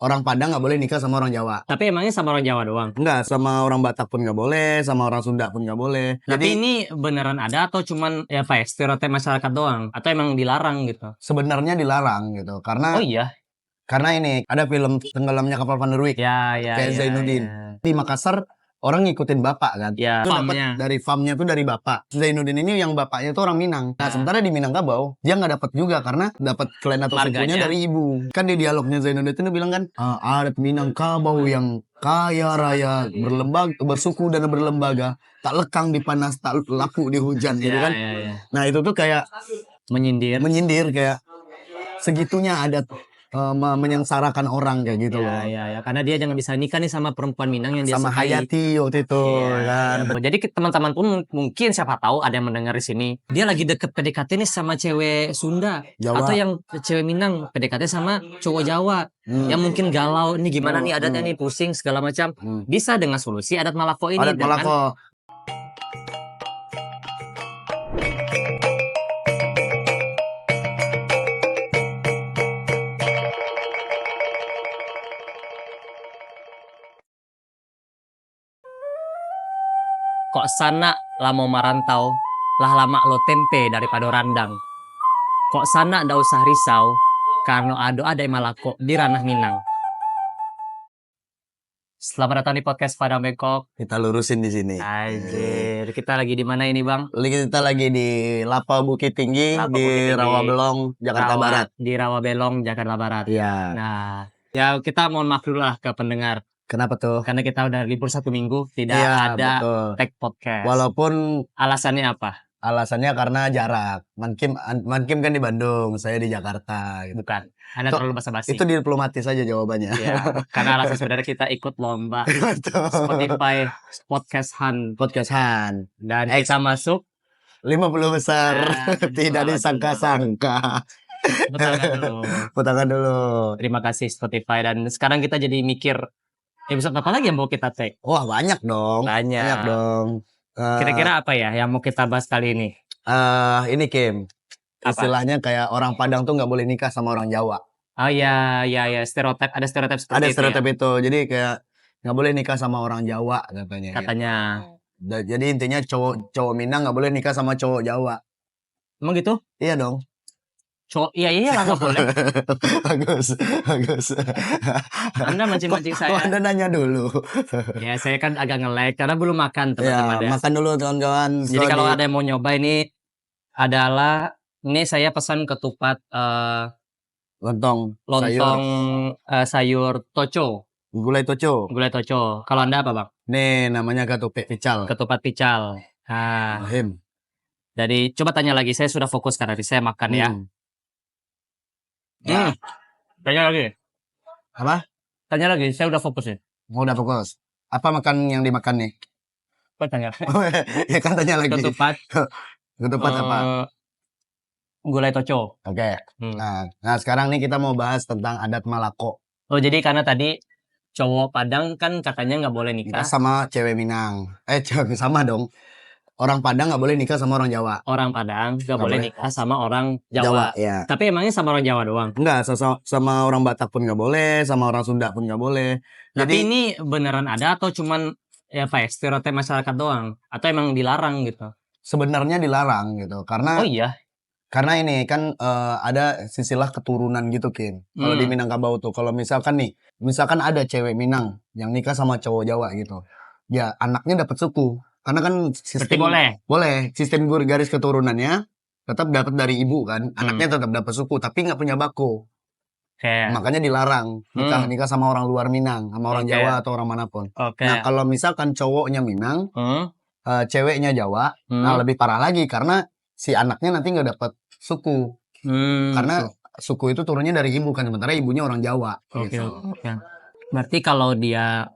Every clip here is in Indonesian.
orang Padang nggak boleh nikah sama orang Jawa. Tapi emangnya sama orang Jawa doang? Enggak, sama orang Batak pun nggak boleh, sama orang Sunda pun nggak boleh. Tapi ini beneran ada atau cuman ya apa ya, stereotip masyarakat doang? Atau emang dilarang gitu? Sebenarnya dilarang gitu, Oh iya? karena ini ada film Tenggelamnya Kapal Van der Wijk, Ya. kayak Zainuddin. Di Makassar orang ngikutin bapak kan, Ya, itu dapat farmnya. dari farmnya tuh dari bapak. Zainuddin ini yang bapaknya tuh orang Minang. Nah, sementara di Minangkabau dia nggak dapat juga karena dapat klan atau sukunya dari ibu. Kan di dialognya Zainuddin itu bilang kan, adat Minangkabau yang kaya raya, bersuku dan berlembaga, tak lekang di panas, tak laku di hujan, gitu kan. Nah itu tuh kayak menyindir kayak segitunya adat menyengsarakan orang kayak gitu loh. Ya, karena dia jangan bisa nikah nih sama perempuan Minang yang dia Sama sukai. Hayati waktu itu kan. Jadi teman-teman pun mungkin siapa tahu ada yang mendengar di sini. Dia lagi deket PDKT nih sama cewek Sunda Jawa. atau yang cewek Minang PDKT sama cowok Jawa. Yang mungkin galau nih gimana nih adatnya nih pusing segala macam. Bisa dengan solusi adat Malako ini. Adat Malako. Kok sana lah mau marantau, lah lama lo tempe daripada randang. Kok sana ndak usah risau, karena ada Malako di ranah Minang. Selamat datang di podcast Padang Bengkok. Kita lurusin di sini. Anjir, kita lagi di mana ini, Bang? Kita lagi di Lapa Bukit Tinggi di Rawabelong, Jakarta Barat. Di Rawabelong, Jakarta Barat. Iya. Nah, ya kita mohon maaf dulu lah ke pendengar. Kenapa tuh? Karena kita udah libur 1 minggu, tidak ada tag podcast. Walaupun alasannya apa? Alasannya karena jarak. Mankim kan di Bandung, saya di Jakarta. Gitu. Bukan. Anda terlalu basa-basi. Itu diplomatis aja jawabannya. Ya, karena alasan sebenarnya kita ikut lomba Spotify Podcast Hunt. Dan kita masuk 50 besar. Tidak disangka-sangka. Putarkan dulu. Terima kasih Spotify. Dan sekarang kita jadi mikir episode apa lagi yang mau kita tag? Wah, banyak dong. Banyak dong. Kira-kira apa ya yang mau kita bahas kali ini? Ini Kim. Istilahnya kayak orang Padang tuh nggak boleh nikah sama orang Jawa. Oh iya, stereotip. Ada stereotip seperti itu. Ada stereotip itu. Jadi kayak nggak boleh nikah sama orang Jawa katanya. Jadi intinya cowok Minang nggak boleh nikah sama cowok Jawa. Emang gitu? Iya dong. Iya lah nggak boleh. Bagus. Anda mancing-mancing saya. Anda nanya dulu. Ya saya kan agak nge-lag karena belum makan teman-teman. Ya, makan dulu kawan-kawan. Jadi kalau ada yang mau nyoba ini adalah saya pesan ketupat lontong sayur toco. Gulai toco. Kalau Anda apa, Bang? Nih namanya ketupat pical. Nah, jadi coba tanya lagi, saya sudah fokus karena saya makan ya. Tanya lagi. Apa? Tanya lagi, saya udah fokus ya. Udah fokus. Apa makan yang dimakan nih? Apa tanya? Ya kan tanya lagi. Ketupat apa? Gulai toco. Oke. Nah sekarang nih kita mau bahas tentang adat Malako. Oh jadi karena tadi cowok Padang kan katanya nggak boleh nikah sama cewek Minang. Sama dong. Orang Padang nggak boleh nikah sama orang Jawa. Orang Padang nggak boleh nikah sama orang Jawa. Ya. Tapi emangnya sama orang Jawa doang? Enggak, sama orang Batak pun nggak boleh, sama orang Sunda pun nggak boleh. Tapi ini beneran ada atau cuman ya apa ya stereotip masyarakat doang? Atau emang dilarang gitu? Sebenarnya dilarang gitu, karena oh iya. Karena ini kan ada silsilah keturunan gitu Kim. Kalau di Minangkabau tuh, kalau misalkan ada cewek Minang yang nikah sama cowok Jawa gitu, ya anaknya dapat suku. Karena kan sistem sistem garis keturunannya tetap dapat dari ibu kan, anaknya tetap dapat suku, tapi nggak punya bako. Makanya dilarang nikah sama orang luar Minang, sama orang Jawa atau orang manapun. Nah kalau misalkan cowoknya Minang, ceweknya Jawa, nah lebih parah lagi karena si anaknya nanti nggak dapat suku, karena suku itu turunnya dari ibu kan, sementara ibunya orang Jawa. Gitu. Berarti kalau dia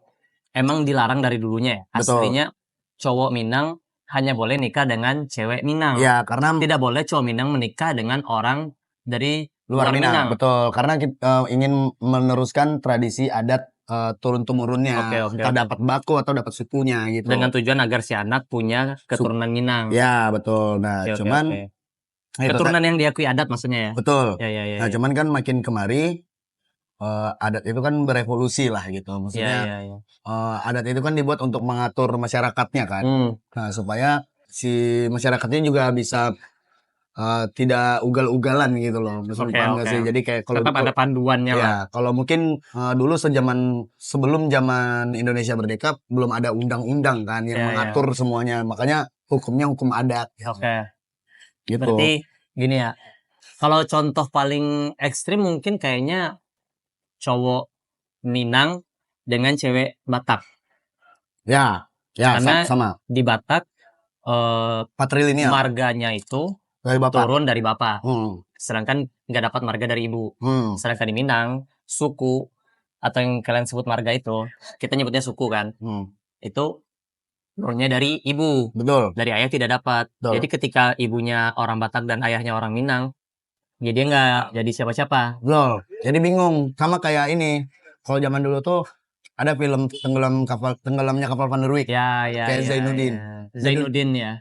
emang dilarang dari dulunya ya, aslinya cowok Minang hanya boleh nikah dengan cewek Minang. Ya, karena tidak boleh cowok Minang menikah dengan orang dari luar Minang. Betul, karena kita ingin meneruskan tradisi adat turun-temurunnya. Entah dapat bako atau dapat sukunya gitu. Dengan tujuan agar si anak punya keturunan Minang. Ya, betul. Nah, keturunan yang diakui adat maksudnya ya. Betul. Nah, cuman kan makin kemari adat itu kan berevolusi lah gitu. Iya, Maksudnya iya, iya. adat itu kan dibuat untuk mengatur masyarakatnya kan. Hmm, Nah, supaya si masyarakatnya juga bisa tidak ugal-ugalan gitu loh. Maksud oke, paham nggak oke. sih? Jadi kayak Tetap ada panduannya lah. ya kalau mungkin dulu sebelum zaman Indonesia merdeka belum ada undang-undang kan yang Iya, iya. mengatur semuanya. Makanya hukumnya hukum adat Oke. gitu. Berarti gini ya. Kalau contoh paling ekstrim mungkin kayaknya cowok Minang dengan cewek Batak. Ya, Karena sama. di Batak Patrilineal marganya itu dari bapak. turun dari bapak. Hmm, Sedangkan nggak dapat marga dari ibu. hmm, Sedangkan di Minang, suku atau yang kalian sebut marga itu, kita nyebutnya suku kan. hmm. Itu turunnya dari ibu. Betul, Dari ayah tidak dapat. betul. Jadi ketika ibunya orang Batak dan ayahnya orang Minang, ya dia nggak jadi siapa-siapa. Betul. Jadi bingung. Sama kayak ini. Kalau zaman dulu tuh ada film tenggelamnya kapal Van der Wijk. Ya, ya, Kayak ya, Zainuddin. ya. Zainuddin ya.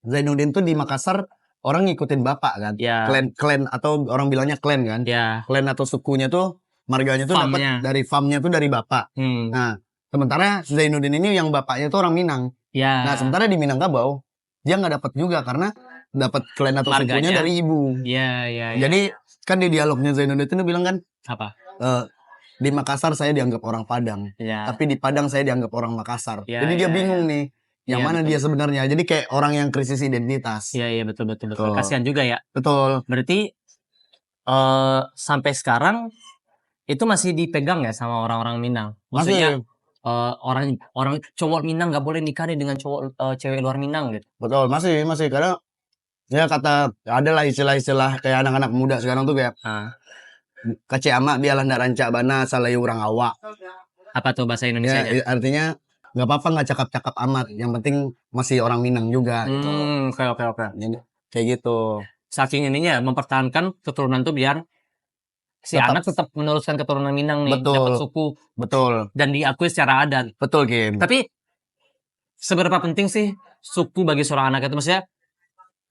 Zainuddin tuh di Makassar orang ngikutin bapak kan. Ya. Klan atau orang bilangnya klan kan. Ya. Klan atau sukunya tuh marganya tuh dapat Farmnya. dari farmnya tuh dari bapak. Hmm. Nah, sementara Zainuddin ini yang bapaknya tuh orang Minang. Ya. Nah, sementara di Minangkabau dia nggak dapat juga karena dapat klan atau Marganya. sukunya dari ibu. Ya, ya, ya. Jadi kan di dialognya Zainuddin itu bilang kan Apa? di Makassar saya dianggap orang Padang, Ya. tapi di Padang saya dianggap orang Makassar. Ya, Jadi dia ya, bingung nih, yang Ya, mana betul. dia sebenarnya. Jadi kayak orang yang krisis identitas. Iya, iya, betul, betul, betul. Betul. Kasihan juga ya. Betul. Berarti sampai sekarang itu masih dipegang ya sama orang-orang Minang. Maksudnya orang cowok Minang nggak boleh nikah nih dengan cewek luar Minang gitu. Betul, masih karena ya adalah istilah-istilah kayak anak-anak muda sekarang tuh kayak kace ama biarlah ndak rancak bana salayu urang awak. Apa tuh bahasa Indonesia? Ya, artinya nggak apa-apa nggak cakap-cakap amat, yang penting masih orang Minang juga gitu. Oke. Jadi, kayak gitu. Saking ininya mempertahankan keturunan tuh biar si anak tetap meneruskan keturunan Minang nih, Betul. dapat suku. Betul. Dan diakui secara adat. Betul, Kim. Tapi seberapa penting sih suku bagi seorang anak itu? Maksudnya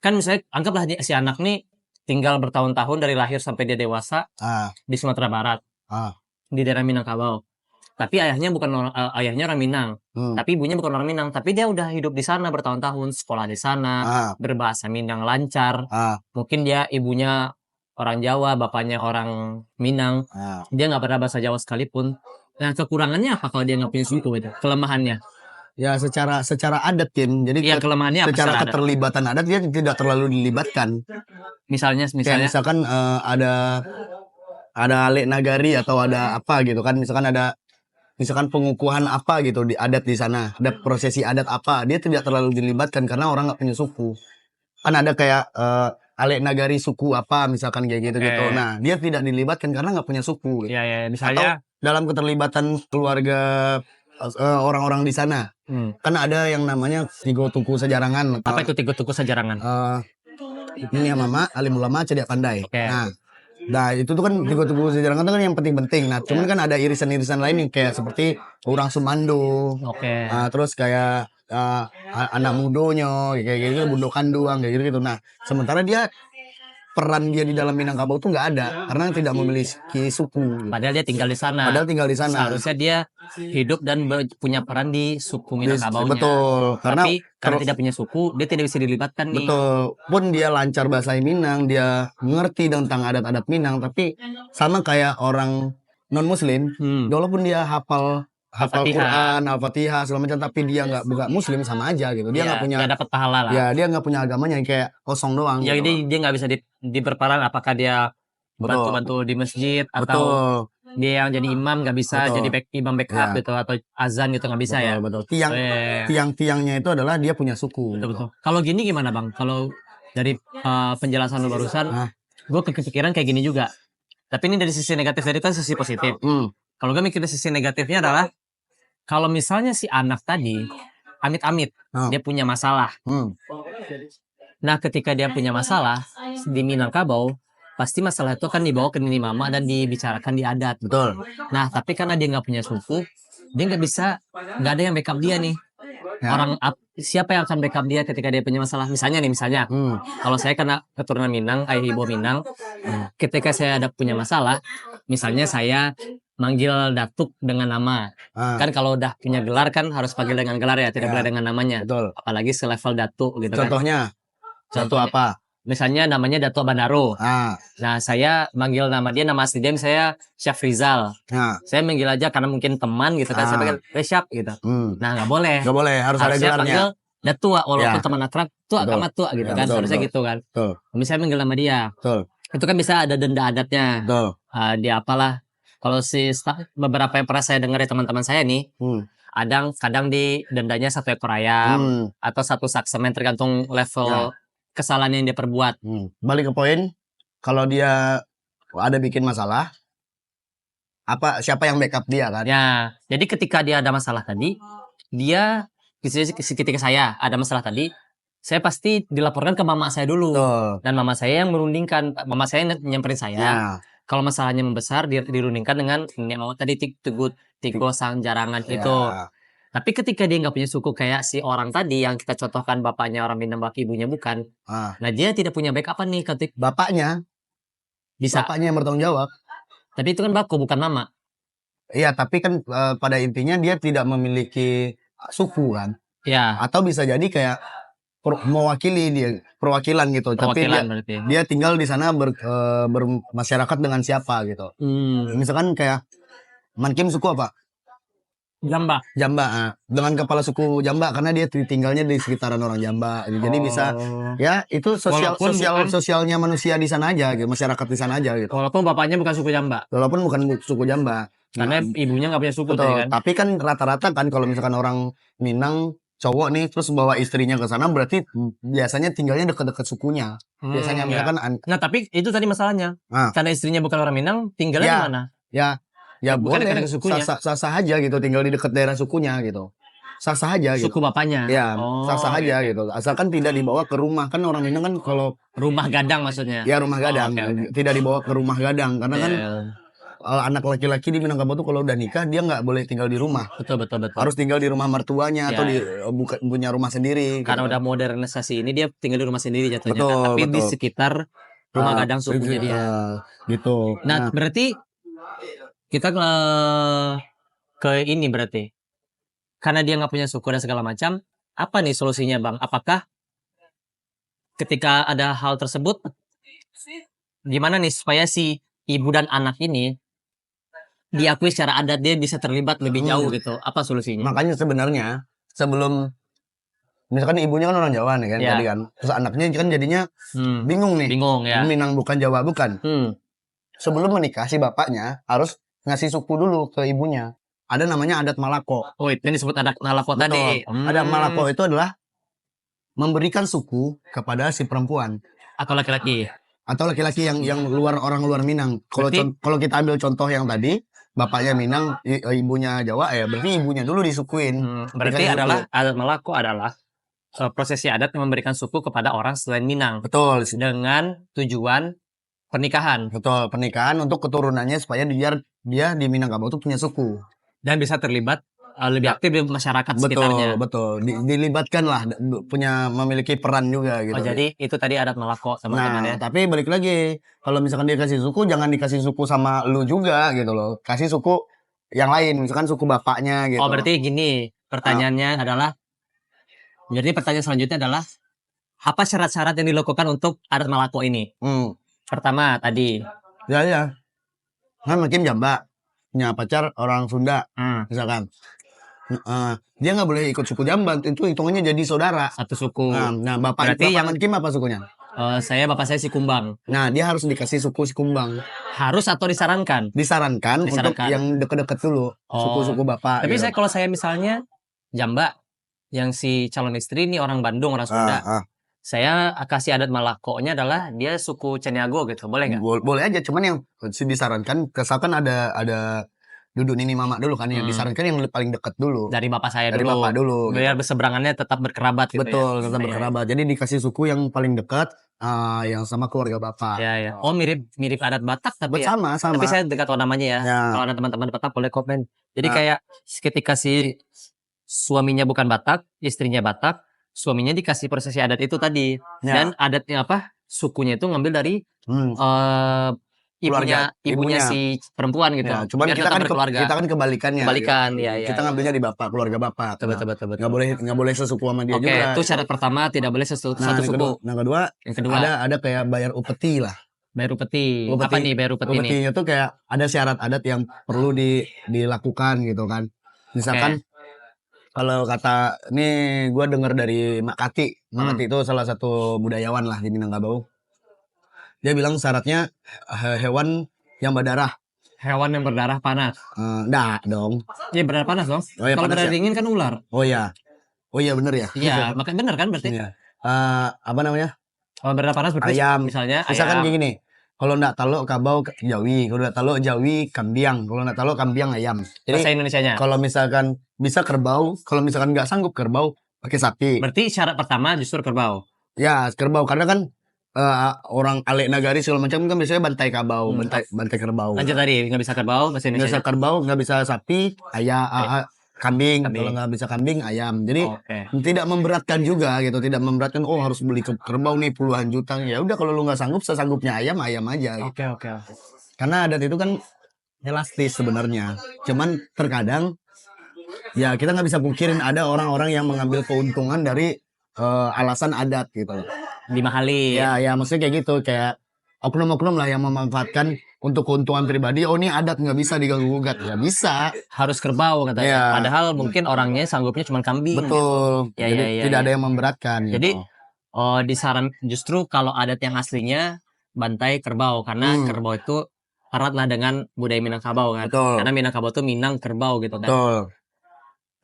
kan misalnya anggaplah si anak nih tinggal bertahun-tahun dari lahir sampai dia dewasa di Sumatera Barat, di daerah Minangkabau. Tapi ayahnya bukan ayahnya orang Minang, tapi ibunya bukan orang Minang, tapi dia udah hidup di sana bertahun-tahun, sekolah di sana, berbahasa Minang lancar. Mungkin dia ibunya orang Jawa, bapaknya orang Minang, dia nggak pernah bahasa Jawa sekalipun. Nah, kekurangannya apa kalau dia nggak punya suku itu? Kelemahannya? Ya secara adat, Kim. Jadi kelemahannya apa secara keterlibatan adat dia tidak terlalu dilibatkan. Misalnya Kayak misalkan ada alek nagari atau ada apa gitu kan, misalkan pengukuhan apa gitu di adat di sana, ada prosesi adat apa, dia tidak terlalu dilibatkan karena orang nggak punya suku. Kan ada kayak alek nagari suku apa misalkan kayak gitu. Nah, dia tidak dilibatkan karena nggak punya suku. Gitu. Ya, misalnya atau dalam keterlibatan keluarga orang-orang di sana. Kan ada yang namanya Tigo Tuku Sejarangan. Apa itu Tigo Tuku Sejarangan? Ini ya mama, alim ulama cedak pandai. Nah itu tuh kan Tigo Tuku Sejarangan itu kan yang penting-penting. Nah cuman kan ada irisan-irisan lain yang kayak seperti orang Sumando. Terus kayak anak mudonya kayak gitu, bundo kanduang kayak gitu. Nah sementara peran dia di dalam Minangkabau tuh nggak ada karena tidak memiliki suku. Padahal dia tinggal di sana. Seharusnya dia hidup dan punya peran di suku Minangkabau. Betul. Karena tidak punya suku, dia tidak bisa dilibatkan nih. Betul. Pun dia lancar bahasa Minang, dia ngerti tentang adat-adat Minang, tapi sama kayak orang non Muslim, walaupun dia hafal Quran, Al-Fatihah segala macam, tapi dia bukan Muslim sama aja gitu. Dia nggak punya. Nggak dapat pahala lah. Ya dia nggak punya agamanya, kayak kosong doang. Ya gitu. Dia nggak bisa diperperan apakah dia bantu-bantu di masjid atau dia yang jadi imam nggak bisa jadi imam backup gitu atau azan gitu nggak bisa. Betul. Tiang-tiangnya itu adalah dia punya suku. Betul. Kalau gini gimana bang? Kalau dari penjelasan lu barusan, gue kepikiran kayak gini juga. Tapi ini dari sisi negatif, tadi kan sisi positif. Kalau gue mikir dari sisi negatifnya adalah kalau misalnya si anak tadi amit-amit dia punya masalah. Nah ketika dia punya masalah di Minangkabau, pasti masalah itu akan dibawa ke nini mama dan dibicarakan di adat. Betul. Nah tapi karena dia nggak punya suku, dia nggak ada yang backup dia nih. siapa yang akan backup dia ketika dia punya masalah. Misalnya kalau saya karena keturunan Minang, ayah ibu Minang, ketika saya ada punya masalah, misalnya saya manggil datuk dengan nama. Kan kalau udah punya gelar kan harus panggil dengan gelar ya, tidak boleh dengan namanya. Betul. Apalagi selevel datuk gitu Contohnya apa? Misalnya namanya Datuk Bandaro. Nah, saya manggil nama dia, nama asli dia misalnya Syafrizal. Saya manggil aja karena mungkin teman gitu kan, saya panggil Syaf gitu. Nah, nggak boleh. Nggak boleh, harus ada gelarnya. Panggil Datua, walaupun teman akrab, tua kamat tua gitu kan, harusnya gitu kan. Misalnya manggil nama dia. Itu kan bisa ada denda adatnya. Dia apalah. Kalau beberapa yang pernah saya dengar dari teman-teman saya nih, kadang di dendanya 1 ekor ayam atau 1 sak semen tergantung level kesalahan yang dia perbuat. Balik ke poin, kalau dia ada bikin masalah, siapa yang backup dia kan? Ya, jadi ketika dia ada masalah tadi, ketika saya ada masalah tadi, saya pasti dilaporkan ke mama saya dulu. Dan mama saya yang merundingkan, mama saya nyamperin saya. Kalau masalahnya membesar, dirundingkan dengan nenek mau tadi tigo sang jarangan itu. Tapi ketika dia nggak punya suku kayak si orang tadi yang kita contohkan bapaknya orang Minang, ibunya bukan. Nah dia tidak punya backupan nih ketika bapaknya yang bertanggung jawab. Tapi itu kan baku bukan mama. Iya, tapi kan pada intinya dia tidak memiliki suku kan. Iya. Atau bisa jadi kayak mewakili dia, perwakilan gitu. Tapi dia tinggal di sana bermasyarakat dengan siapa gitu. Misalkan kayak Mankim suku apa? Jamba. Dengan kepala suku Jamba karena dia tinggalnya di sekitaran orang Jamba. Jadi bisa ya itu sosialnya manusia di sana aja gitu, masyarakat di sana aja gitu. Walaupun bapaknya bukan suku Jamba. Walaupun bukan suku Jamba. Karena ibunya nggak punya suku tadi kan. Tapi kan rata-rata kan kalau misalkan orang Minang cowok nih terus bawa istrinya ke sana berarti biasanya tinggalnya dekat-dekat sukunya. Biasanya misalkan Nah, tapi itu tadi masalahnya. Karena istrinya bukan orang Minang, tinggalnya di mana? Ya boleh, sah-sah aja gitu, tinggal di dekat daerah sukunya gitu. Sah-sah aja gitu. Suku bapaknya? Ya, sah-sah aja gitu. Asalkan tidak dibawa ke rumah. Kan orang Minang kan kalau rumah gadang maksudnya? Ya rumah gadang, tidak dibawa ke rumah gadang. Karena kan anak laki-laki di Minangkabau tuh kalau udah nikah, dia nggak boleh tinggal di rumah. Betul. Harus tinggal di rumah mertuanya atau punya rumah sendiri. Karena udah modernisasi ini, dia tinggal di rumah sendiri jatuhnya. Betul, tapi di sekitar rumah gadang sukunya dia. Gitu. Nah, berarti kita ke ini berarti karena dia nggak punya suku dan segala macam, apa nih solusinya Bang? Apakah ketika ada hal tersebut gimana nih supaya si ibu dan anak ini diakui secara adat, dia bisa terlibat lebih jauh gitu? Apa solusinya? Makanya sebenarnya sebelum misalkan ibunya kan orang Jawa nih kan tadi kan, terus anaknya kan jadinya bingung nih, Minang bukan Jawa bukan. Sebelum menikah si bapaknya harus ngasih suku dulu ke ibunya. Ada namanya adat Malako. Oh, itu yang disebut adat Malako tadi. Adat Malako itu adalah memberikan suku kepada si perempuan atau laki-laki. Yang orang luar Minang. Kalau kita ambil contoh yang tadi, bapaknya Minang, ibunya Jawa ya, berarti ibunya dulu disukuin. Berarti adat Malako adalah prosesi adat yang memberikan suku kepada orang selain Minang. Betul. Dengan tujuan pernikahan. Betul, pernikahan untuk keturunannya supaya dia di Minangkabau itu punya suku. Dan bisa terlibat lebih aktif di masyarakat sekitarnya. Betul. Dilibatkan lah, memiliki peran juga gitu. Oh, jadi itu tadi adat Malako teman-teman ya. Tapi balik lagi, kalau misalkan dia kasih suku, jangan dikasih suku sama lu juga gitu loh. Kasih suku yang lain, misalkan suku bapaknya gitu. Oh, berarti gini, pertanyaannya adalah, jadi pertanyaan selanjutnya adalah, apa syarat-syarat yang dilakukan untuk adat Malako ini? Pertama tadi. Ya. Kan mungkin Jamba punya pacar orang Sunda, misalkan. Dia nggak boleh ikut suku Jamba, itu hitungannya jadi saudara. Satu suku. Nah, bapak Mankim apa sukunya? Bapak saya si Kumbang. Nah, dia harus dikasih suku si Kumbang. Harus atau disarankan? Disarankan untuk yang deket-deket dulu, suku-suku bapak. Tapi gitu. Kalau saya misalnya Jamba, yang si calon istri ini orang Bandung, orang Sunda. Saya kasih adat Malakonya adalah dia suku Caniago gitu, boleh nggak? Boleh aja, cuman yang disarankan, kesalkan ada duduk nini mama dulu kan, yang disarankan yang paling dekat dulu. Dari bapak saya dari dulu. Bapak dulu. Biar berseberangannya tetap berkerabat gitu. Betul, tetap berkerabat. Jadi dikasih suku yang paling dekat, yang sama keluarga bapak. Ya. Oh, mirip adat Batak tapi sama. Tapi saya dekat namanya ya. Kalau ada teman-teman Batak boleh komen. Jadi kayak ketika si suaminya bukan Batak, istrinya Batak, suaminya dikasih prosesi adat itu tadi. Dan adatnya apa? Sukunya itu ngambil dari ibunya si perempuan gitu. Ya, cuman Biar kita tetap kan berkeluarga. kita kan kebalikannya. Kebalikan, gitu. ya. Kita ngambilnya di bapak, keluarga bapak. Betul. Nggak boleh sesuku sama dia Oke, juga. itu syarat pertama, tidak boleh satu suku. Yang kedua ada kayak bayar upeti lah. Bayar upeti. Apa nih bayar upeti ini? Upetinya tuh kayak ada syarat adat yang perlu dilakukan gitu kan. Misalkan kalau kata ini gue dengar dari Mak Kati. Mak Kati itu salah satu budayawan lah di Minangkabau. Dia bilang syaratnya hewan yang berdarah. Hewan yang berdarah panas. Enggak dong. Iya berdarah panas dong. Oh, ya, kalau berdarah dingin kan ular. Oh iya bener ya. Iya, makanya bener kan berarti. Iya. Apa namanya? Kalau berdarah panas berarti ayam. Misalkan kayak gini. Kalau ndak talo kabau Jawi, kalau ndak talo Jawi kambiang, kalau ndak talo kambiang ayam. Jadi bahasa Indonesianya. Kalau misalkan bisa kerbau, kalau misalkan nggak sanggup kerbau, pakai sapi. Berarti syarat pertama justru kerbau. Ya, kerbau karena kan orang alek nagari segala macam kan biasanya bantai kabau, bantai kerbau. Lanjut tadi, nggak bisa kerbau bahasa Indonesia. Nggak bisa kerbau, nggak bisa sapi, kambing. Kalau nggak bisa kambing, ayam. Jadi tidak memberatkan juga gitu, tidak memberatkan. Oh harus beli kerbau nih puluhan juta. Ya udah kalau lu nggak sanggup, sesanggupnya ayam aja. Oke. Karena adat itu kan elastis sebenarnya. Cuman terkadang ya kita nggak bisa pungkirin ada orang-orang yang mengambil keuntungan dari alasan adat gitu. Dimahali. Ya maksudnya kayak gitu, kayak oknum-oknum lah yang memanfaatkan untuk keuntungan pribadi. Oh ini adat nggak bisa diganggu-gugat. Ya bisa. Harus kerbau katanya. Ya. Padahal mungkin orangnya sanggupnya cuma kambing. Betul. Jadi tidak ada yang memberatkan. Jadi disaran justru kalau adat yang aslinya bantai kerbau karena kerbau itu erat lah dengan budaya Minangkabau kan. Betul. Karena Minangkabau itu Minang kerbau gitu kan. Betul.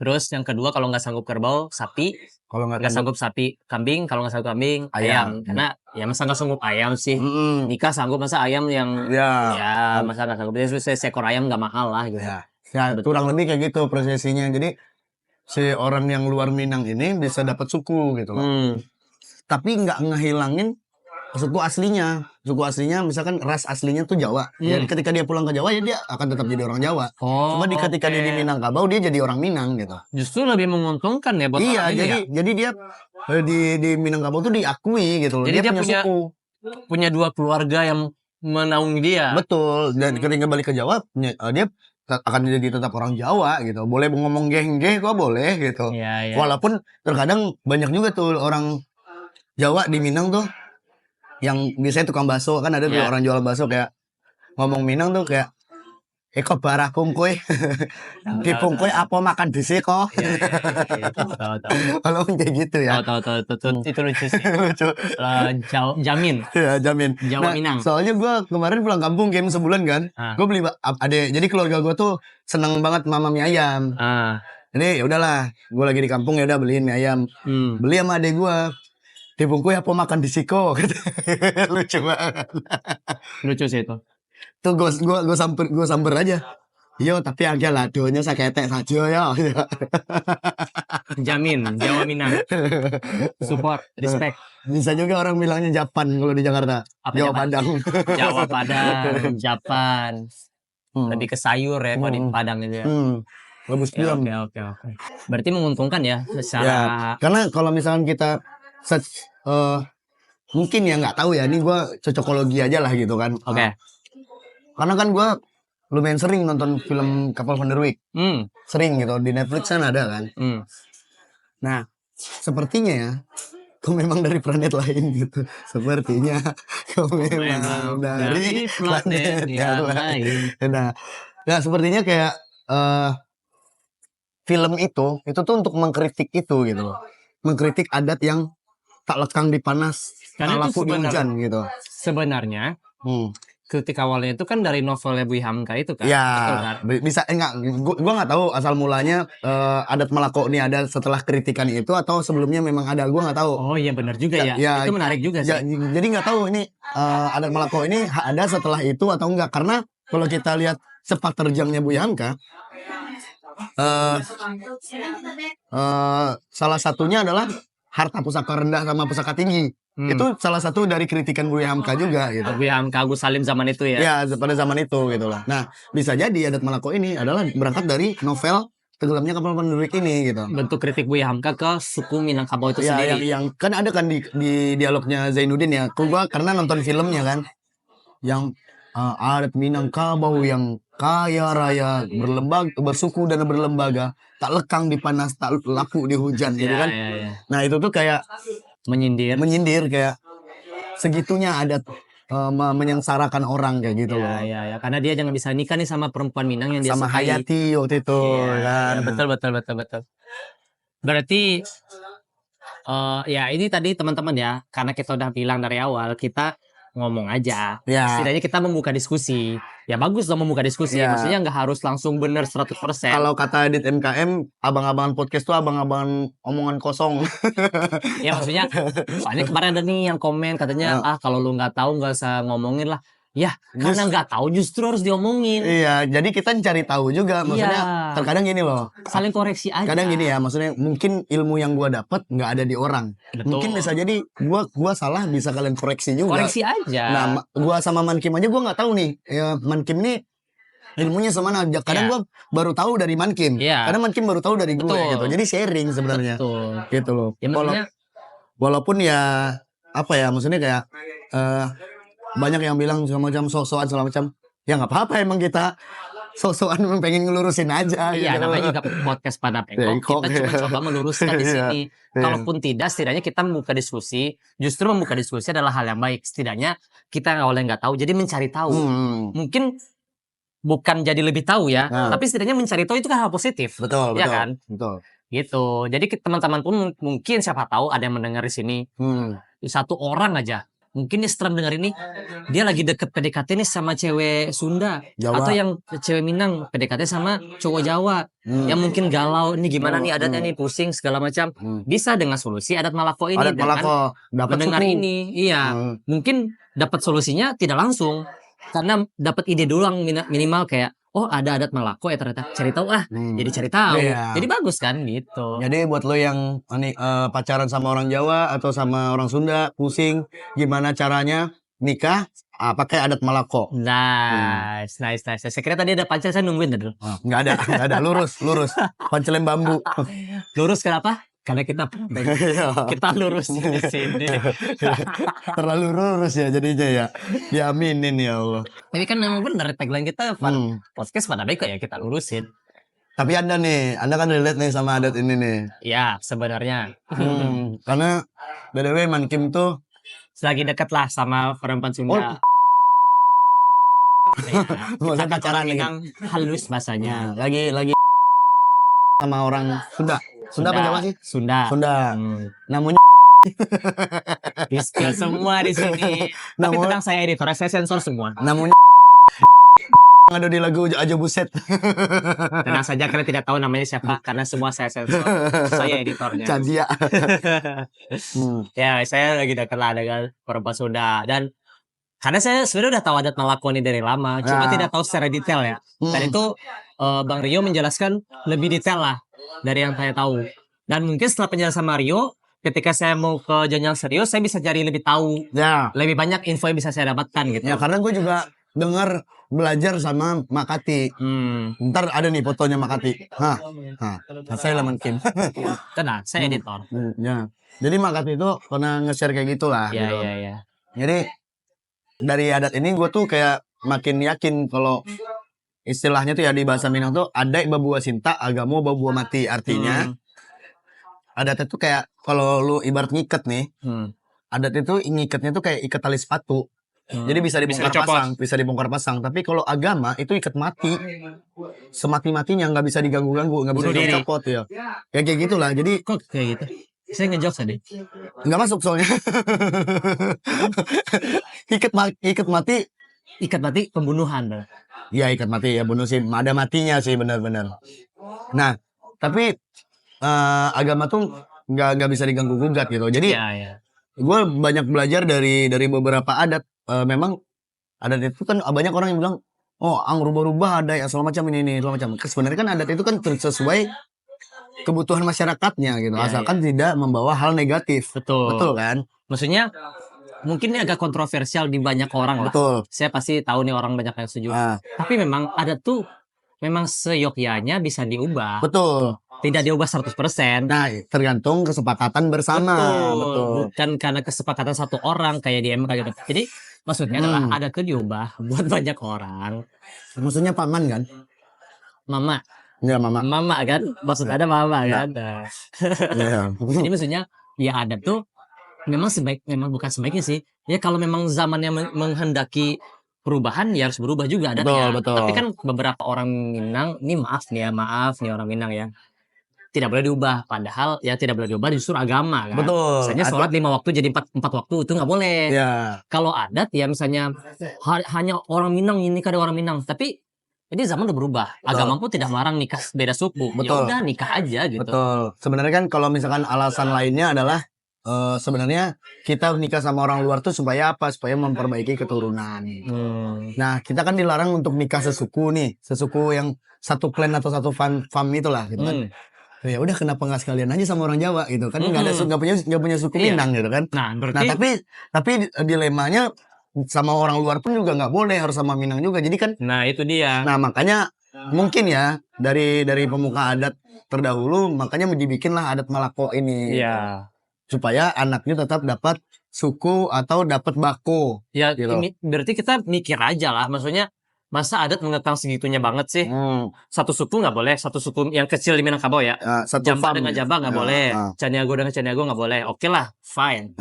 Terus yang kedua kalau nggak sanggup kerbau sapi. Kalau nggak sanggup sapi kambing, kalau nggak sanggup kambing ayam. Karena ya masa nggak sanggup ayam sih. Nikah sanggup masa ayam yang ya masa nggak sanggup. Jadi seekor ayam nggak mahal lah gitu. Ya kurang lebih kayak gitu prosesinya. Jadi si orang yang luar Minang ini bisa dapat suku gitu loh. Tapi nggak ngehilangin suku aslinya. Suku aslinya misalkan ras aslinya tuh Jawa. Ya ketika dia pulang ke Jawa ya dia akan tetap jadi orang Jawa. Cuma ketika dia di Minangkabau dia jadi orang Minang gitu. Justru lebih menguntungkan ya buat orang ini. Jadi dia di Minangkabau tuh diakui gitu loh. Jadi dia punya suku. Punya dua keluarga yang menaungi dia. Betul. Dan ketika balik ke Jawa dia akan jadi tetap orang Jawa gitu. Boleh ngomong geng-geng kok boleh gitu. Ya. Walaupun terkadang banyak juga tuh orang Jawa di Minang tuh yang biasanya tukang bakso kan ada tuh orang jual bakso kayak ngomong Minang tuh kayak kok barah pungkui di pungkui apa makan di sini kok kalau kayak gitu ya tahu itu lucu sih jamin ya jamin Jawa Minang soalnya gue kemarin pulang kampung game sebulan kan gue beli jadi keluarga gue tuh seneng banget mama mie ayam jadi ya udahlah gue lagi di kampung ya udah beliin mie ayam beli sama adek gue dibungkus apa makan di siko lucu banget lucu sih itu tuh gue samper aja yo tapi agak lah doanya saketek saja ya jamin Jawa Minang support respect bisa juga orang bilangnya Japan kalau di Jakarta Jawa Padang Jawa Padang Japan lebih ke sayur ya kalau di Padang itu ya bagus juga oke berarti menguntungkan ya secara karena kalau misalkan kita mungkin ya nggak tahu ya ini gue cocokologi aja lah gitu kan karena kan gue lumayan sering nonton film Kapal Van der Wijk sering gitu di Netflix kan ada kan nah sepertinya ya kau memang dari planet lain gitu sepertinya kau memang dari planet yang lain nah sepertinya kayak film itu tuh untuk mengkritik itu gitu loh mengkritik adat yang tak lekang di panas, tak laku di hujan gitu. Sebenarnya, kritik awalnya itu kan dari novelnya Bu Hamka itu kan. Ya, kan? Bisa gua nggak tahu asal mulanya adat Melako ini ada setelah kritikan itu atau sebelumnya memang ada, gua nggak tahu. Oh iya benar juga ya. Itu menarik juga sih. Jadi nggak tahu ini adat Melako ini ada setelah itu atau enggak karena kalau kita lihat sepak terjangnya Bu Hamka, salah satunya adalah harta pusaka rendah sama pusaka tinggi. Itu salah satu dari kritikan Buya Hamka juga gitu. Buya Hamka Agus Salim zaman itu ya. Ya, pada zaman itu gitu loh. Nah, bisa jadi adat Melako ini adalah berangkat dari novel tenggelamnya kapal pendurik ini gitu. Bentuk kritik Buya Hamka ke suku Minangkabau itu Ya, sendiri. yang kan ada kan di dialognya Zainuddin ya. Gua karena nonton filmnya kan, yang adat Minangkabau yang kaya raya, bersuku dan berlembaga, tak lekang di panas, tak laku di hujan, gitu kan. Nah itu tuh kayak menyindir kayak segitunya adat menyengsarakan orang kayak gitu loh. Ya, karena dia jangan bisa nikah nih sama perempuan Minang yang dia Sama sukai. Hayati waktu itu kan. Betul. Berarti ya ini tadi teman-teman ya, karena kita udah bilang dari awal kita ngomong aja. Ya. Setidaknya kita membuka diskusi. Ya bagus dong membuka diskusi. Ya. Maksudnya nggak harus langsung bener 100%. Kalau kata Adit MKM, abang-abangan podcast tuh abang-abangan omongan kosong. Ya maksudnya, soalnya kemarin ada nih yang komen katanya, kalau lu nggak tahu nggak usah ngomongin lah. Ya, karena nggak tahu justru harus diomongin. Iya, jadi kita cari tahu juga. Maksudnya terkadang gini loh. Saling koreksi aja. Kadang gini ya, maksudnya mungkin ilmu yang gua dapat nggak ada di orang. Betul. Mungkin bisa jadi gua salah, bisa kalian koreksi juga. Koreksi aja. Nah, gua sama Mankim aja gua nggak tahu nih. Ya, Mankim nih ilmunya semana aja. Kadang gua baru tahu dari Mankim. Kadang Mankim baru tahu dari gue gitu. Jadi sharing sebenarnya. Gitu loh. Ya, walaupun ya apa ya, maksudnya kayak banyak yang bilang semacam sok-sokan segala macam. Ya nggak apa-apa, emang kita sok-sokan pengen ngelurusin aja. Iya, gitu. namanya juga podcast pada Pengkok. Kita cuma coba meluruskan di sini. Kalaupun tidak, setidaknya kita membuka diskusi. Justru membuka diskusi adalah hal yang baik. Setidaknya kita nggak tahu, jadi mencari tahu. Mungkin bukan jadi lebih tahu ya, tapi setidaknya mencari tahu itu kan hal positif. Betul. Ya kan? Betul. Gitu. Jadi teman-teman pun mungkin siapa tahu ada yang mendengar di sini. Satu orang aja. Mungkin dia setelah dengar ini, dia lagi deket PDKT nih sama cewek Sunda. Jawa. Atau yang cewek Minang PDKT sama cowok Jawa. Yang mungkin galau, ini gimana nih adatnya nih, pusing segala macam. Bisa dengan solusi adat Malako ini. Adat Malako. Dapat mendengar suku. ini. Iya. Mungkin dapat solusinya tidak langsung. Karena dapat ide dulu minimal kayak, oh ada adat Malako ya ternyata, cari tahu jadi cari tahu. Jadi bagus kan gitu. Jadi buat lo yang pacaran sama orang Jawa atau sama orang Sunda, pusing gimana caranya nikah, pakai adat Malako. Nice. Saya kira tadi ada pancel, saya nungguin dulu. Nggak ada, lurus. Pancelin bambu. Lurus kenapa? Karena kita lurus di sini. Terlalu lurus ya jadinya ya. Diaminin ya Allah. Tapi kan memang benar tagline kita podcast pada baik ya, kita lurusin. Tapi Anda kan relate nih sama adat ini nih. Iya, sebenarnya. Karena BTW Mankim tuh lagi deket lah sama perempuan Sunda. Kita pacaran yang halus bahasanya. Lagi sama orang Sunda. Sunda apa Jawa sih? Sunda. Namanya di-spill semua di sini. Tapi tenang, saya editor, saya sensor semua. Namanya ada di lagu Aja Buset. Tenang saja, kalian tidak tahu namanya siapa karena semua saya sensor. Saya editornya. Candia. Ya, saya lagi dekat lah dengan perempuan Sunda, dan karena saya sebenarnya udah tahu adat Malako ini dari lama, cuma tidak tahu secara detail ya. Dan itu Bang Rio menjelaskan lebih detail lah dari yang saya tahu. Dan mungkin setelah penjelasan Mario, ketika saya mau ke jenjang serius, saya bisa cari lebih tahu. Lebih banyak info yang bisa saya dapatkan gitu. Ya, karena gue juga belajar sama Makati. Ntar ada nih fotonya Makati. Saya lah Mankim. Tenang, saya editor. Ya. Jadi Makati itu pernah nge-share kayak gitulah. Iya. Jadi dari adat ini gue tuh kayak makin yakin kalau istilahnya tuh ya di bahasa Minang tuh ada babua sinta, agamo babua mati. Artinya adat itu kayak kalau lu ibarat ngiket nih, adat itu ngiketnya tuh kayak ikat tali sepatu. Jadi bisa dibongkar pasang. Tapi kalau agama itu ikat mati, semati-matinya, nggak bisa diganggu-ganggu, nggak bisa dicopot ya. Kayak gitulah. Jadi kok kayak gitu? Saya ngejok tadi. Nggak masuk soalnya. Ikat mati pembunuhan. Iya, ikat mati ya, bunuh sih. Ada matinya sih, benar-benar. Nah, tapi agama tuh nggak bisa diganggu gugat gitu. Jadi gue banyak belajar dari beberapa adat. Memang adat itu kan banyak orang yang bilang, oh rubah-rubah ada ya segala macam ini segala macam. Sebenarnya kan adat itu kan sesuai kebutuhan masyarakatnya gitu. Asalkan tidak membawa hal negatif. Betul kan? Maksudnya mungkin ini agak kontroversial di banyak orang lah. Betul. Saya pasti tahu nih orang banyak yang setuju. Tapi memang adat tuh memang seyogyanya bisa diubah. Betul. Tidak diubah 100%. Nah, tergantung kesepakatan bersama. Betul. Bukan karena kesepakatan satu orang kayak di MK gitu. Jadi maksudnya adalah adat itu diubah buat banyak orang. Maksudnya paman kan? Mama. Iya, mama. Mama kan? Maksud ada mama kan? Nah. Jadi maksudnya ya adat tuh memang bukan sebaiknya sih. Ya kalau memang zamannya menghendaki perubahan ya harus berubah juga adatnya. Betul. Tapi kan beberapa orang Minang, ini maaf nih orang Minang ya. Tidak boleh diubah, padahal ya tidak boleh diubah justru agama kan. Betul. Misalnya sholat 5 waktu jadi 4 waktu itu nggak boleh. Ya. Kalau adat ya misalnya hanya orang Minang ini nikah dengan orang Minang, tapi jadi zaman udah berubah. Betul. Agama pun tidak melarang nikah beda suku. Ya udah nikah aja gitu. Betul. Sebenarnya kan kalau misalkan alasan lainnya adalah sebenarnya kita nikah sama orang luar tuh supaya apa? Supaya memperbaiki keturunan. Nah, kita kan dilarang untuk nikah sesuku nih, sesuku yang satu klan atau satu fam itulah gitu kan. Ya udah kenapa nggak sekalian aja sama orang Jawa gitu kan, nggak punya suku Minang gitu kan. Nah tapi dilemanya sama orang luar pun juga nggak boleh, harus sama Minang juga, jadi kan. Nah itu dia. Nah makanya mungkin ya dari pemuka adat terdahulu makanya dibikinlah adat Malako ini. Iya. Supaya anaknya tetap dapat suku atau dapat bako. Ya gitu. Berarti kita mikir aja lah, maksudnya masa adat mengekang segitunya banget sih? Satu suku nggak boleh, satu suku yang kecil di Minangkabau ya. Jamba dengan Jamba nggak boleh, Caniago dengan Caniago nggak boleh. Oke lah, fine.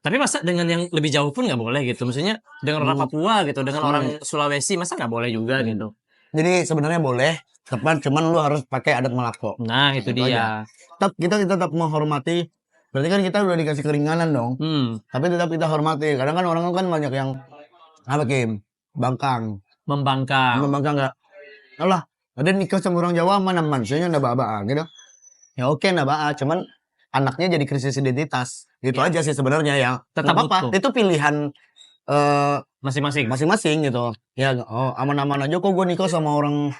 Tapi masa dengan yang lebih jauh pun nggak boleh gitu? Maksudnya dengan orang Papua gitu, dengan orang Sulawesi masa nggak boleh juga gitu? Jadi sebenarnya boleh, cuman lu harus pakai adat Malako. Nah itu dia. Kita tetap menghormati. Berarti kan kita udah dikasih keringanan dong. Tapi tetap kita hormati. Kadang kan orang kan banyak yang apa Kim? Membangkang nggak? Alah, ada nikah sama orang Jawa mana manusianya ndak baa gitu. Ya oke ndak baa, cuman anaknya jadi krisis identitas. Gitu aja sih sebenarnya ya. Tetap apa? Itu pilihan masing-masing gitu. Ya aman-aman aja kok gue nikah sama orang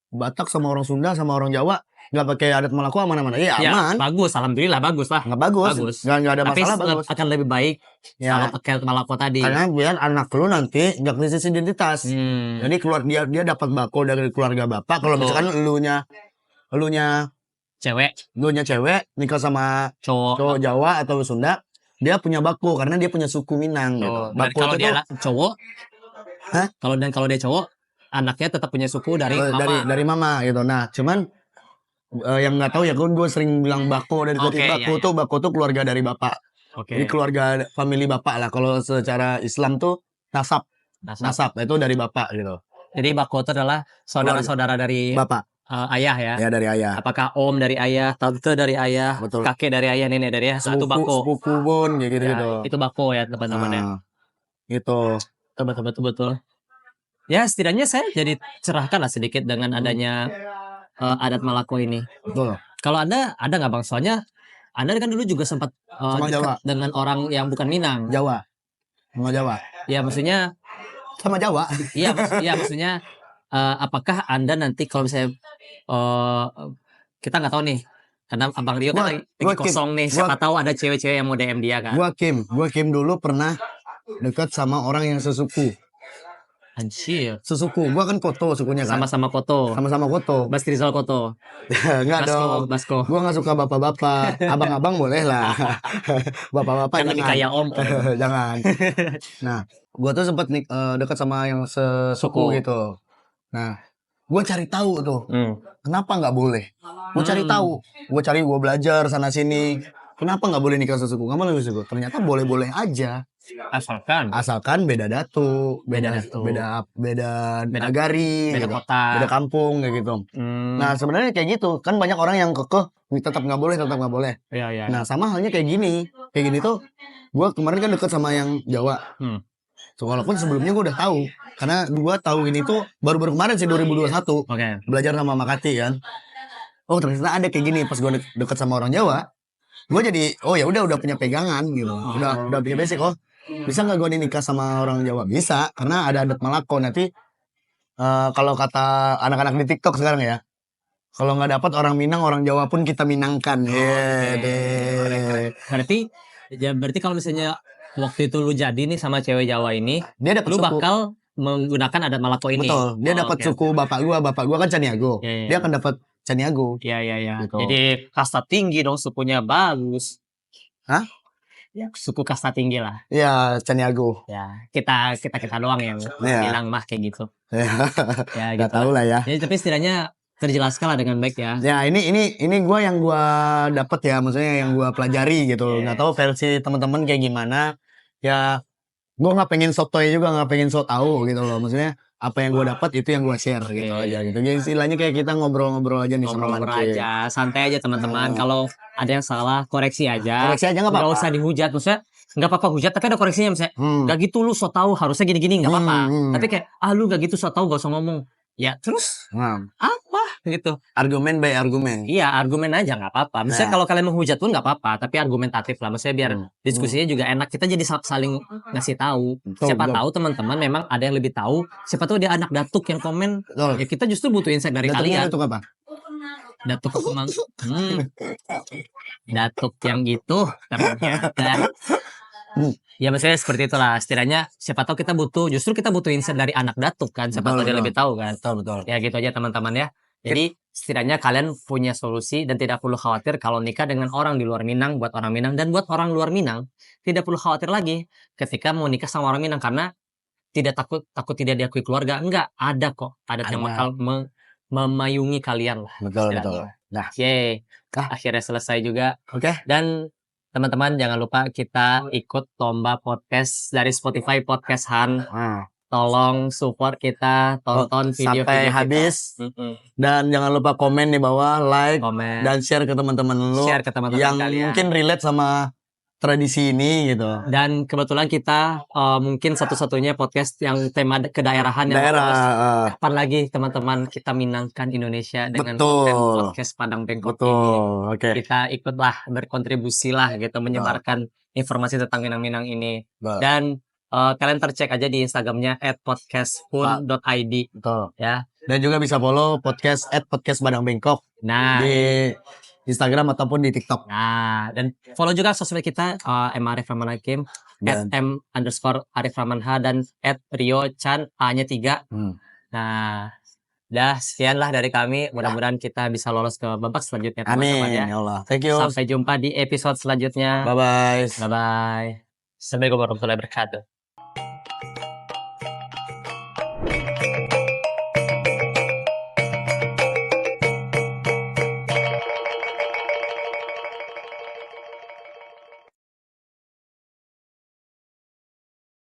Batak, sama orang Sunda, sama orang Jawa. Nggak pakai adat Malako aman-aman aja, ya aman. Bagus, alhamdulillah bagus lah. Nggak bagus. Nggak ada masalah. Tapi bagus. Akan lebih baik kalau pakai Malako tadi. Karena biar anak lu nanti nggak krisis identitas. Jadi dia dapat bako dari keluarga bapak. Kalau misalkan elunya cewek nikah sama cowok Jawa atau Sunda, dia punya bako karena dia punya suku Minang gitu. Bako kalau dia cowok, kalau dia cowok, anaknya tetap punya suku dari mama gitu. Nah, cuman yang nggak tahu ya, gue sering bilang bako dari bako tuh keluarga dari bapak. Jadi keluarga family bapak lah. Kalau secara Islam tuh nasab itu dari bapak gitu. Jadi bako itu adalah saudara-saudara dari bapak, ayah ya. Ya dari ayah. Apakah om dari ayah, tante dari ayah, betul, kakek dari ayah, nenek dari ayah, satu bako. Sepupu pun kayak gitu. Itu bako ya teman-teman ya. Gitu. Betul. Ya setidaknya saya jadi cerahkan lah sedikit dengan adanya adat Malako ini. Betul. Kalau Anda ada nggak Bang? Soalnya Anda kan dulu juga sempat dekat dengan orang yang bukan Minang. Jawa. Sama Jawa. Ya maksudnya sama Jawa. Iya maksudnya apakah Anda nanti kalau misalnya kita nggak tahu nih, karena Abang Rio kan lagi kosong nih. Siapa tahu ada cewek-cewek yang mau DM dia kan. Gua Kim dulu pernah dekat sama orang yang sesuku. Anjir. Sesuku, gua kan Koto sukunya kan. Sama-sama Koto. Basti Rizal Koto. Enggak dong. Basko. Gua enggak suka bapak-bapak. Abang-abang boleh lah. Bapak-bapak jangan. Kayak om. Jangan. Nah, gua tuh sempat dekat sama yang sesuku gitu. Nah, gua cari tahu tuh. Kenapa nggak boleh? Gua cari tahu. Gua belajar sana sini. Kenapa nggak boleh nikah sesuku? Nggak boleh sesuku. Ternyata boleh-boleh aja. Asalkan beda datu, beda nagari, beda gitu, kota, beda kampung kayak gitu. Nah sebenarnya kayak gitu kan, banyak orang yang kekeh tetap nggak boleh. Iya. Nah sama halnya kayak gini tuh, gue kemarin kan deket sama yang Jawa. So, walaupun sebelumnya gue udah tahu, karena gue tahu ini tuh baru kemarin sih 2021. Belajar sama Makati kan. Oh ternyata ada kayak gini. Pas gue deket sama orang Jawa, gue jadi ya udah punya pegangan gitu. Udah punya basic. Bisa nggak gue nikah sama orang Jawa? Bisa, karena ada adat Malako. Nanti kalau kata anak-anak di TikTok sekarang ya, kalau nggak dapat orang Minang, orang Jawa pun kita minangkan. Berarti kalau misalnya waktu itu lu jadi nih sama cewek Jawa ini, dia lu bakal menggunakan adat Malako ini. Betul. Dia dapat oke. suku bapak gua kan Caniago. Iya, iya, Dia iya. akan dapat Caniago. Iya. Gitu. Jadi kasta tinggi dong, sukunya bagus. Hah? Ya, suku kasta tinggi lah. Iya, Caniago. Ya, kita doang yang bilang mah kayak gitu. Ya, Gak gitu. tahu lah ya. Jadi tapi setidaknya terjelaskan lah dengan baik ya. Ya, ini gua yang gua dapat ya, maksudnya yang gua pelajari gitu. Nggak tahu versi teman-teman kayak gimana. Ya, gua nggak pengen sotoy juga, nggak pengen so tahu gitu loh. Maksudnya apa yang gua dapat itu yang gua share gitu aja gitu. Jadi istilahnya kayak kita ngobrol-ngobrol aja nih sama Ngobrol aja, santai aja teman-teman. Kalau ada yang salah koreksi aja. Koreksi aja nggak apa-apa. Nggak usah dihujat, maksudnya nggak apa-apa hujat tapi ada koreksinya misalnya. Nggak gitu lu so tahu harusnya gini-gini nggak apa-apa. Tapi kayak lu nggak gitu so tahu gak usah ngomong. Ya terus apa gitu? Argumen by argumen. Iya, argumen aja nggak apa-apa. Misalnya kalau kalian menghujat pun nggak apa-apa, tapi argumentatif lah. Maksudnya biar diskusinya juga enak. Kita jadi saling ngasih tahu. Siapa tahu teman-teman memang ada yang lebih tahu. Siapa tahu dia anak datuk yang komen. Ya kita justru butuh insight dari kalian. Datuk apa? Datuk emang datuk yang gitu namanya. Ya maksudnya seperti itulah. Setidaknya siapa tahu kita butuh insight dari anak datuk kan. Siapa tahu dia lebih tahu kan. Betul. Ya gitu aja teman-teman ya. Jadi setidaknya kalian punya solusi dan tidak perlu khawatir kalau nikah dengan orang di luar Minang, buat orang Minang, dan buat orang luar Minang tidak perlu khawatir lagi ketika mau nikah sama orang Minang, karena tidak takut tidak diakui keluarga. Enggak, ada kok adat yang bakal memayungi kalian lah. Betul. Nah, akhirnya selesai juga. Oke. Dan teman-teman jangan lupa kita ikut lomba podcast dari Spotify Podcast Han. Tolong support kita, tonton video sampai habis. Dan jangan lupa komen di bawah, like, dan share ke teman-teman lu yang kalian mungkin relate sama tradisi ini gitu. Dan kebetulan kita mungkin satu-satunya podcast yang tema kedaerahan yang kapan lagi teman-teman kita minangkan Indonesia dengan konten podcast Padang Bengkok ini. Kita ikutlah berkontribusi lah gitu, menyebarkan informasi tentang Minang-Minang ini. Dan kalian tercek aja di Instagramnya @podcastpun.id ya. Dan juga bisa follow podcast @podcastbadang-bengkok di Instagram ataupun di TikTok. Nah, dan follow juga sosmed kita @m_arif_rahman_hakim, @m_arif_rahman_h dan @rio_chan A-nya 3. Nah, sekian lah dari kami. Mudah-mudahan kita bisa lolos ke babak selanjutnya teman-teman ya. Amin ya Allah. Thank you. Sampai jumpa di episode selanjutnya. Bye bye. Assalamualaikum warahmatullahi wabarakatuh.